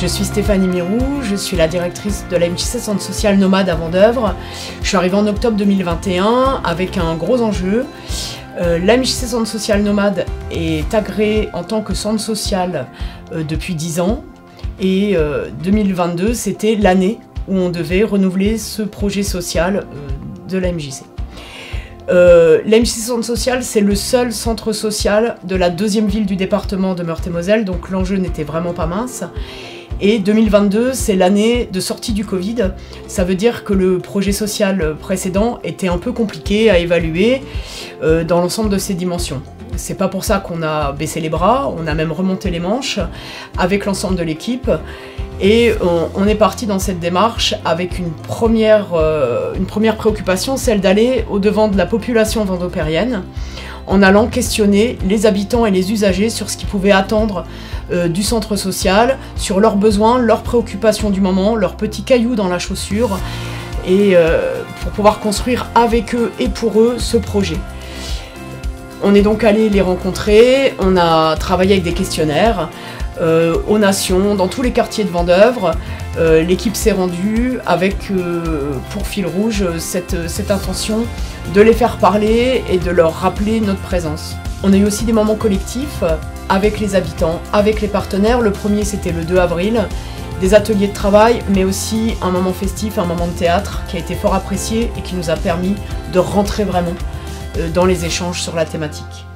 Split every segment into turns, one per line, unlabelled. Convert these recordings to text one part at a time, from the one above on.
Je suis Stéphanie Mirou, je suis la directrice de la MJC Centre Social Nomade à Vendeuvre. Je suis arrivée en octobre 2021 avec un gros enjeu. La MJC Centre Social Nomade est agréée en tant que centre social depuis 10 ans et 2022 c'était l'année où on devait renouveler ce projet social de la MJC. La MJC Centre Social, c'est le seul centre social de la deuxième ville du département de Meurthe-et-Moselle, donc l'enjeu n'était vraiment pas mince. Et 2022, c'est l'année de sortie du Covid. Ça veut dire que le projet social précédent était un peu compliqué à évaluer dans l'ensemble de ses dimensions. C'est pas pour ça qu'on a baissé les bras, on a même remonté les manches avec l'ensemble de l'équipe. Et on est parti dans cette démarche avec une première préoccupation, celle d'aller au-devant de la population vendôpérienne en allant questionner les habitants et les usagers sur ce qu'ils pouvaient attendre du centre social, sur leurs besoins, leurs préoccupations du moment, leurs petits cailloux dans la chaussure, et pour pouvoir construire avec eux et pour eux ce projet. On est donc allé les rencontrer, on a travaillé avec des questionnaires, aux Nations, dans tous les quartiers de Vendeuvre. L'équipe s'est rendue avec, pour fil rouge, cette intention de les faire parler et de leur rappeler notre présence. On a eu aussi des moments collectifs avec les habitants, avec les partenaires. Le premier, c'était le 2 avril, des ateliers de travail, mais aussi un moment festif, un moment de théâtre qui a été fort apprécié et qui nous a permis de rentrer vraiment dans les échanges sur la thématique.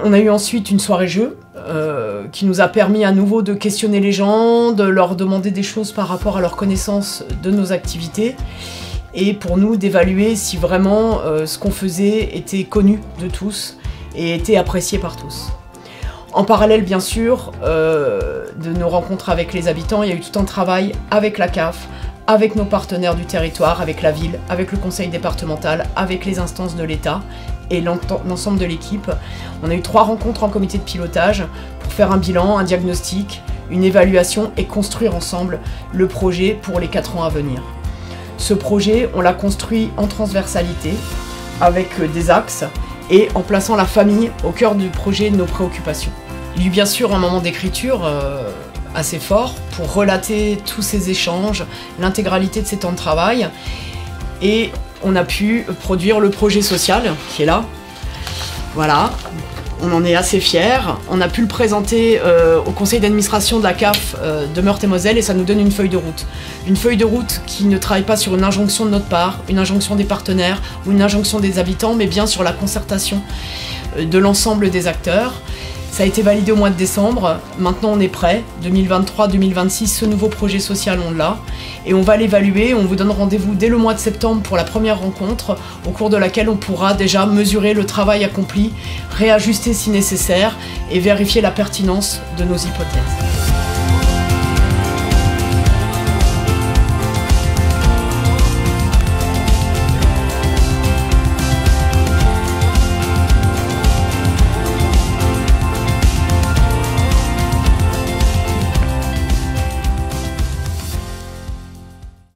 On a eu ensuite une soirée jeu qui nous a permis à nouveau de questionner les gens, de leur demander des choses par rapport à leur connaissance de nos activités et pour nous d'évaluer si vraiment ce qu'on faisait était connu de tous et était apprécié par tous. En parallèle, bien sûr, de nos rencontres avec les habitants, il y a eu tout un travail avec la CAF, avec nos partenaires du territoire, avec la ville, avec le conseil départemental, avec les instances de l'État et l'ensemble de l'équipe. On a eu 3 rencontres en comité de pilotage pour faire un bilan, un diagnostic, une évaluation et construire ensemble le projet pour les 4 ans à venir. Ce projet, on l'a construit en transversalité, avec des axes et en plaçant la famille au cœur du projet et de nos préoccupations. Il y a eu bien sûr un moment d'écriture assez fort pour relater tous ces échanges, l'intégralité de ces temps de travail, et on a pu produire le projet social qui est là. Voilà, on en est assez fiers. On a pu le présenter au conseil d'administration de la CAF de Meurthe-et-Moselle et ça nous donne une feuille de route. Une feuille de route qui ne travaille pas sur une injonction de notre part, une injonction des partenaires ou une injonction des habitants, mais bien sur la concertation de l'ensemble des acteurs. Ça a été validé au mois de décembre, maintenant on est prêt, 2023-2026, ce nouveau projet social on l'a, et on va l'évaluer, on vous donne rendez-vous dès le mois de septembre pour la première rencontre, au cours de laquelle on pourra déjà mesurer le travail accompli, réajuster si nécessaire, et vérifier la pertinence de nos hypothèses.